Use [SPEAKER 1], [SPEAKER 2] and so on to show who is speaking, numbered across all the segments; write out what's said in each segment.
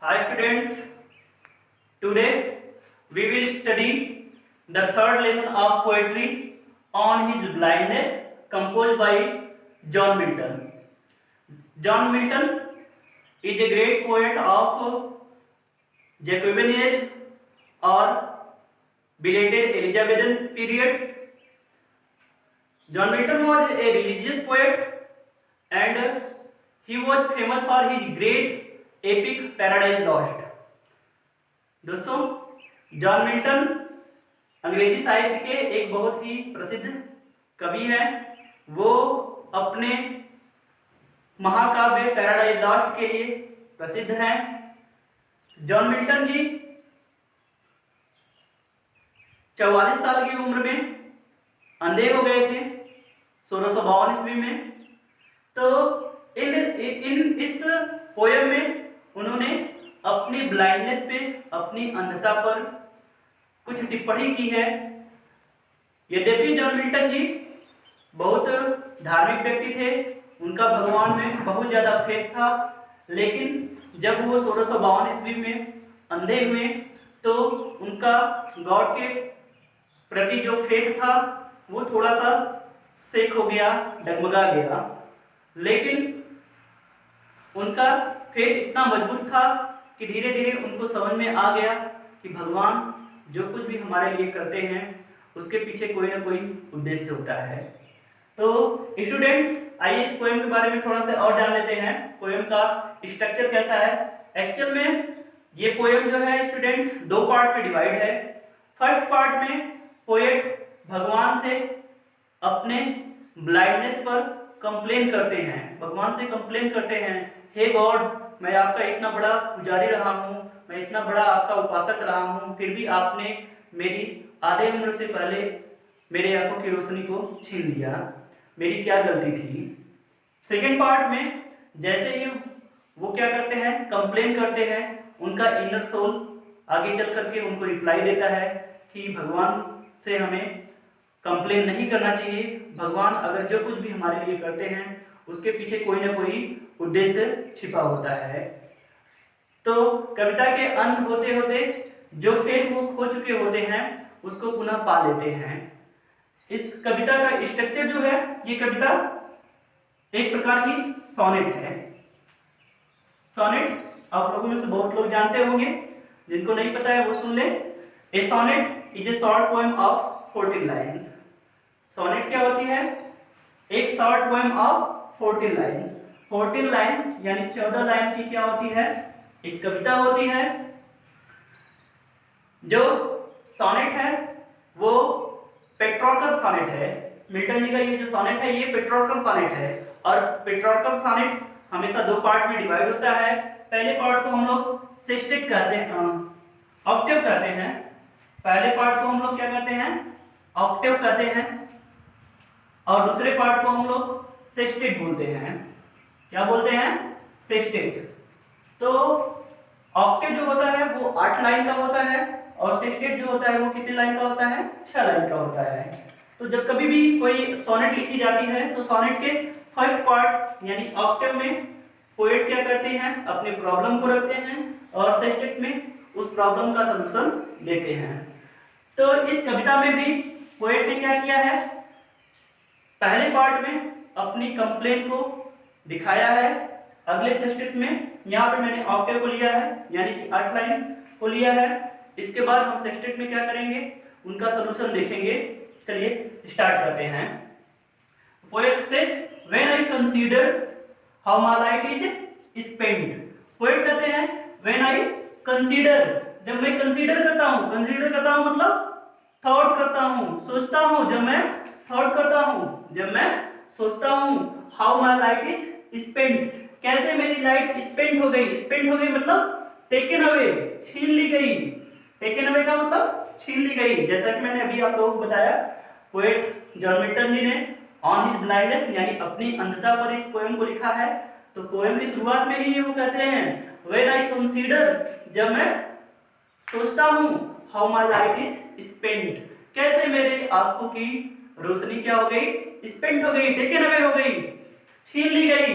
[SPEAKER 1] Hi students, today we will study the third lesson of poetry on his blindness composed by John Milton. John Milton is a great poet of Jacobean age or belated Elizabethan periods. John Milton was a religious poet and he was famous for his great epic Paradise Lost. दोस्तों, John Milton अंग्रेजी साहित्य के एक बहुत ही प्रसिद्ध कवि हैं। वो अपने महाकाव्य पैराडाइज लॉस्ट के लिए प्रसिद्ध हैं। जॉन मिल्टन जी 44 साल की उम्र में अंधे हो गए थे 1652 ईस्वी में। तो इस पोयम में उन्होंने अपनी ब्लाइंडनेस पे, अपनी अंधता पर कुछ टिप्पणी की है। यद्यपि जॉन मिल्टन जी बहुत धार्मिक व्यक्ति थे, उनका भगवान में बहुत ज़्यादा फेथ था, लेकिन जब वो 1652 ईस्वी में अंधे हुए तो उनका गॉड के प्रति जो फेथ था वो थोड़ा सा सेक हो गया, डगमगा गया। लेकिन उनका फेथ इतना मजबूत था कि धीरे धीरे उनको समझ में आ गया कि भगवान जो कुछ भी हमारे लिए करते हैं उसके पीछे कोई ना कोई उद्देश्य होता है। तो स्टूडेंट्स, आइए इस पोएम के बारे में थोड़ा सा और जान लेते हैं। पोएम का स्ट्रक्चर कैसा है। एक्चुअल में ये पोएम जो है स्टूडेंट्स दो पार्ट में डिवाइड है। फर्स्ट पार्ट में पोएट भगवान से अपने ब्लाइंडनेस पर कंप्लेन करते हैं, भगवान से कंप्लेन करते हैं, हे गॉड, मैं आपका इतना बड़ा पुजारी रहा हूँ, मैं इतना बड़ा आपका उपासक रहा हूँ, फिर भी आपने मेरी आधे उम्र से पहले मेरे आंखों की रोशनी को छीन लिया, मेरी क्या गलती थी। सेकेंड पार्ट में जैसे ही वो क्या करते हैं, कंप्लेन करते हैं, उनका इनर सोल आगे चल करके उनको रिप्लाई देता है कि भगवान से हमें कंप्लेन नहीं करना चाहिए। भगवान अगर जो कुछ भी हमारे लिए करते हैं उसके पीछे कोई ना कोई उद्देश्य छिपा होता है। तो कविता के अंत होते होते जो फेथ वो खो चुके होते हैं उसको पुनः पा लेते हैं। इस कविता का स्ट्रक्चर जो है, ये कविता एक प्रकार की सोनेट है। सोनेट आप लोगों में से बहुत लोग जानते होंगे, जिनको नहीं पता है वो सुन ले। A sonnet is a short poem of 14 lines. Sonnet क्या होती है? एक short poem of 14 lines. 14 lines यानी 14 लाइन की क्या होती है? एक कविता होती है। जो सोनेट है वो पेट्रोर्कल सोनेट है। मिल्टन जी का ये जो सोनेट है ये पेट्रोर्कल सोनेट है, और पेट्रोर्कल सोनेट हमेशा दो पार्ट में डिवाइड होता है। पहले पार्ट को हम लोग सेस्टेट कहते हैं, ऑक्टेव कहते हैं। पहले पार्ट को हम लोग क्या कहते हैं? ऑक्टेव कहते हैं, और दूसरे पार्ट को हम लोग सेस्टेट बोलते हैं। क्या बोलते हैं? सेस्टेट। तो ऑक्टेव जो होता है वो 8 लाइन का होता है, और सेस्टेट जो होता है वो कितने लाइन का होता है? 6 लाइन का होता है। तो जब कभी भी कोई सोनेट लिखी जाती है तो सोनेट के फर्स्ट पार्ट यानी ऑक्टेव में पोएट क्या करते हैं? अपने प्रॉब्लम को रखते हैं, और सेस्टेट में उस प्रॉब्लम का सलूशन देते हैं। तो इस कविता में भी पोएट ने क्या किया है? पहले पार्ट में अपनी कंप्लेन को दिखाया है। अगले सेस्टेट में यहाँ पे मैंने ऑक्टेव को लिया है, यानी कि 8 लाइन को लिया है। इसके बाद हम सेस्टेट में क्या करेंगे? उनका सलूशन देखेंगे। चलिए स्टार्ट करते हैं। Poet says, when I consider how my light is spent. Poet कहते हैं व्हेन आई कंसीडर, जब मैं कंसीडर करता हूँ, कंसीडर करता हूँ मतलब थॉट करता हूँ, सोचता हूँ। जब मैं थॉट करता हूँ, जब मैं सोचता हूँ, how my light is spent, कैसे मेरी लाइट स्पेंट हो गई। स्पेंट हो गई मतलब टेकन अवे, छीन ली गई। टेकन अवे का मतलब छीन ली गई। जैसा कि मैंने अभी आप लोगों को बताया, पोएट जॉन मिल्टन जी ने ऑन हिज ब्लाइंडनेस यानी अपनी अंधता पर इस पोएम को लिखा है। तो पोएम की शुरुआत में ही वो कहते हैं व्हेन आई कंसीडर, जब मैं सोचता हूँ, how my light is spent, कैसे मेरे आंखों की रोशनी क्या हो गई? स्पेंट हो गई, टेकन अवे हो गई, छीन ली गई।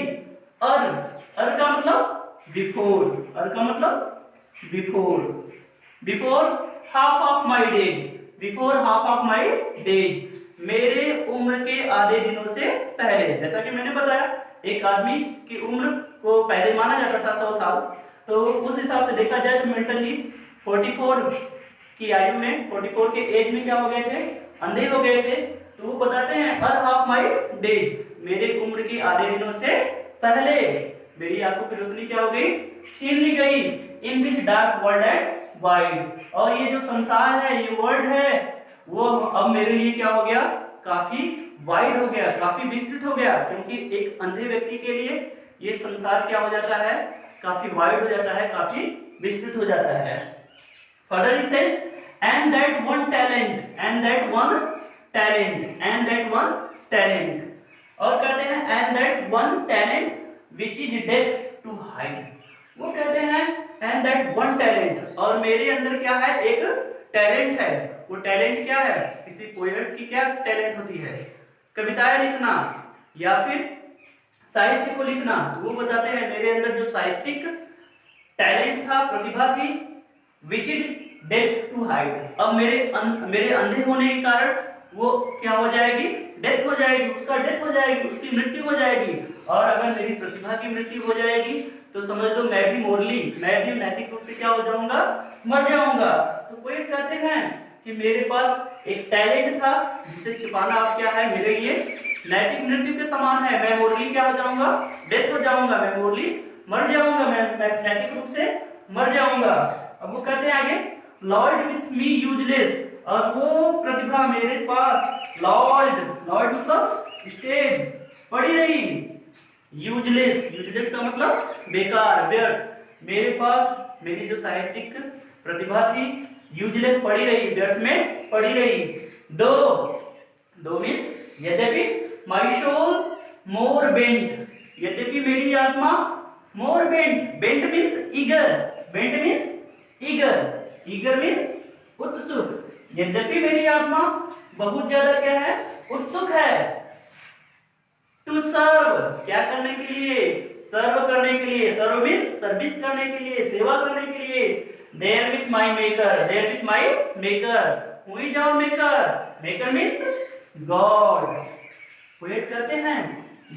[SPEAKER 1] अर का मतलब बिफोर, अर्र का मतलब before, before half of my days, before half of my days, मेरे उम्र के आधे दिनों से पहले। जैसा कि मैंने बताया एक आदमी की उम्र को पहले माना जाता था 100 साल, तो उस हिसाब से देखा जाए तो मिल्टन जी 44 की आयु में, 44 के एज में क्या हो गए थे, अंधे हो गए थे। तो वो बताते हैं अर हाफ माई डेज, मेरे उम्र के आधे दिनों से पहले मेरी आंखों की रोशनी क्या हो गई, छीन ली गई, in this dark world and wide, और ये जो संसार है, ये वर्ल्ड है, वो अब मेरे लिए क्या हो गया, काफी वाइड हो गया, काफी विस्तृत हो गया, क्योंकि एक अंधे व्यक्ति के लिए ये संसार क्या हो जाता है, काफी वाइड हो जाता है, काफी विस्तृत हो जाता है। Further he said and that one talent, and that one talent, and that one talent, और कहते हैं and that one talent which is death to hide, वो कहते हैं and that one talent, और मेरे अंदर क्या है, एक टैलेंट है। वो टैलेंट क्या है, किसी पोएट की क्या टैलेंट होती है, कविताएं लिखना या फिर साहित्य को लिखना। तो वो बताते हैं मेरे अंदर जो साहित्यिक टैलेंट था, प्रतिभा थी, which is death to hide, अब मेरे अंधे होने के कारण वो क्या हो जाएगी, डेथ हो जाएगी, उसका डेथ हो जाएगी, उसकी मृत्यु हो जाएगी। और अगर मेरी प्रतिभा की मृत्यु हो जाएगी तो समझ लो मैं भी मोरली, मैं भी नैतिक रूप से क्या हो जाऊंगा, मर जाऊंगा। तो पोएट कहते हैं कि मेरे पास एक टैलेंट था जिसे छिपाना अब क्या है, मेरे लिए नैतिक मृत्यु के समान है। मैं मोरली क्या हो जाऊंगा, डेथ हो जाऊंगा, मैं मोरली मर जाऊंगा, मैं नैतिक रूप से मर जाऊंगा। अब वो कहते हैं आगे लॉर्ड विथ मी यूजलेस, और वो प्रतिभा मेरे पास लॉर्ड, लॉर्ड मतलब स्टेड, पड़ी रही, यूजलेस, यूजलेस का मतलब बेकार, व्यर्थ, मेरे पास मेरी जो साहित्यिक प्रतिभा थी यूजलेस पड़ी रही, व्यर्थ में पड़ी रही। दो मीन्स यद्यपि माई सोल मोर बेंट, यद्यपि मेरी आत्मा more bent, bent means eager, bent means eager, eager means उत्सुक, यद्यपि मेरी आत्मा बहुत ज्यादा क्या है, उत्सुक है, टू सर्व, क्या करने के लिए, सर्व करने के लिए, सर्व मीन्स सर्विस करने के लिए, सेवा करने के लिए, there with my maker, there with my maker, who is our maker, maker means God. Poet कहते हैं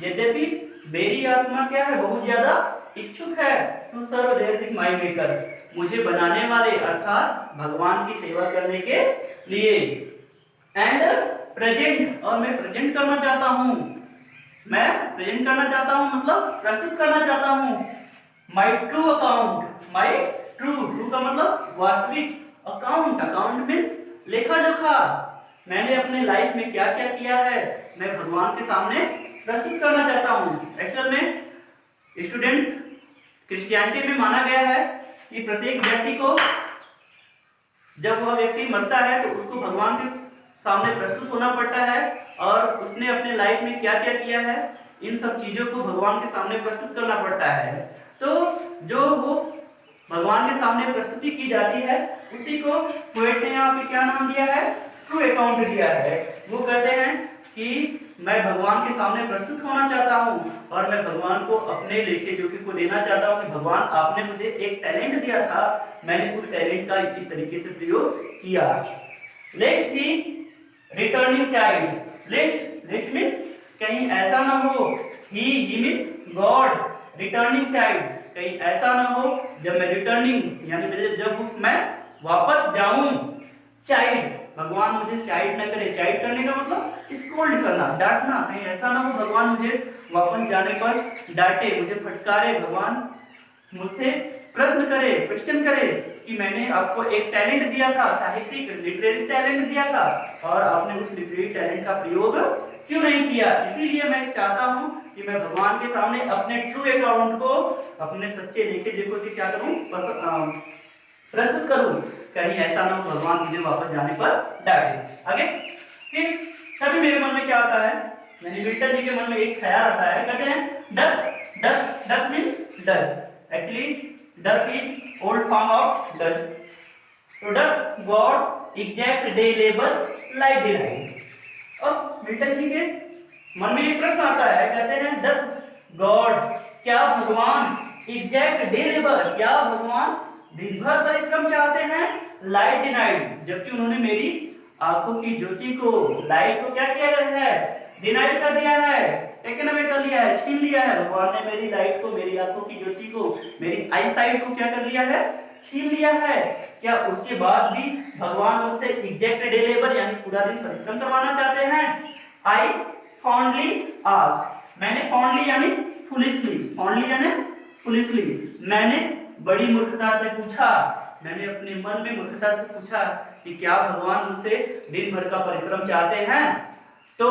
[SPEAKER 1] यद्यपि मेरी आत्मा क्या है, बहुत ज्यादा इच्छुक है, to serve there with my maker, मुझे बनाने वाले अर्थात भगवान की सेवा करने के लिए, एंड प्रेजेंट, और मैं प्रेजेंट करना चाहता हूँ, मैं प्रेजेंट करना चाहता हूँ मतलब प्रस्तुत करना चाहता हूँ, my true account, my true, true का मतलब वास्तविक, अकाउंट, अकाउंट मीन्स लेखा जोखा, मैंने अपने लाइफ में क्या क्या किया है, मैं भगवान के सामने प्रस्तुत करना चाहता हूँ। एक्चुअल में स्टूडेंट्स, क्रिश्चियनिटी में माना गया है कि प्रत्येक व्यक्ति को जब वह व्यक्ति मरता है तो उसको भगवान के सामने प्रस्तुत होना पड़ता है, और उसने अपने लाइफ में क्या क्या किया है, इन सब चीजों को भगवान के सामने प्रस्तुत करना पड़ता है। तो जो वो भगवान के सामने प्रस्तुति की जाती है उसी को पोएट ने यहाँ पे क्या नाम दिया है, ट्रू अकाउंट दिया है। वो कहते हैं कि मैं भगवान के सामने प्रस्तुत होना चाहता हूँ, और मैं भगवान को अपने लेखे जोखे को देना चाहता हूँ कि भगवान आपने मुझे एक टैलेंट दिया था, मैंने उस टैलेंट का इस तरीके से प्रयोग किया। Let's the returning child, let's means कहीं ऐसा ना हो, ही मीन्स गॉड, रिटर्निंग चाइल्ड, कहीं ऐसा ना हो जब मैं रिटर्निंग यानी मेरे जब मैं वापस जाऊं, चाइल्ड, भगवान मुझे चाइल्ड न करे, चाइल्ड करने का मतलब स्कोल्ड करना, डांटना, कहीं ऐसा ना हो भगवान मुझे वापस जाने पर डांटे, मुझे फटकारे, भगवान मुझसे प्रश्न करे, क्वेश्चन करे कि मैंने आपको एक टैलेंट दिया था, साहित्यिक लिटरेरी टैलेंट दिया था, और आपने उस लिटरेरी टैलेंट का प्रयोग क्यों नहीं किया। इसीलिए मैं चाहता हूं कि मैं भगवान के सामने अपने ट्रू अकाउंट को, अपने सच्चे लेखे देखो कि क्या करूं, प्रस्तुत करूं, कहीं ऐसा ना हो भगवान मुझे वापस जाने पर डांटे। आगे फिर तभी मेरे मन में क्या आता है, यानी मिल्टन जी के मन में एक ख्याल आता है, कहते हैं duck, duck, duck means Dutch, actually duck is old form of Dutch, तो duck God exact day labour like delight. अब मिल्टन जी के मन में एक प्रश्न आता है, कहते हैं डक गॉड, क्या भगवान एग्जैक्ट डे लेबर, क्या भगवान दिन भर परिश्रम चाहते हैं, लाइट डिनाइड, जबकि उन्होंने मेरी आंखों की ज्योति को, लाइट को क्या किया है, डिनाइड कर दिया है, टेकन अवे कर लिया है, छीन लिया है। भगवान ने मेरी लाइट को, मेरी आंखों की ज्योति को, मेरी आई साइट को क्या कर लिया है, छीन लिया है। क्या उसके बाद भी भगवान मुझसे एग्जैक्ट डे लेबर यानी पूरा दिन परिश्रम करवाना चाहते हैं? आई फॉन्डली आस्क, मैंने फॉन्डली यानी फुलिशली, फॉन्डली यानी फुलिशली, मैंने बड़ी मूर्खता से पूछा, मैंने अपने मन में मूर्खता से पूछा कि क्या भगवान मुझसे दिन भर का परिश्रम चाहते हैं? तो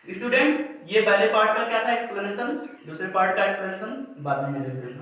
[SPEAKER 1] स्टूडेंट्स, ये पहले पार्ट का क्या था एक्सप्लेनेशन, दूसरे पार्ट का एक्सप्लेनेशन बाद में देखेंगे।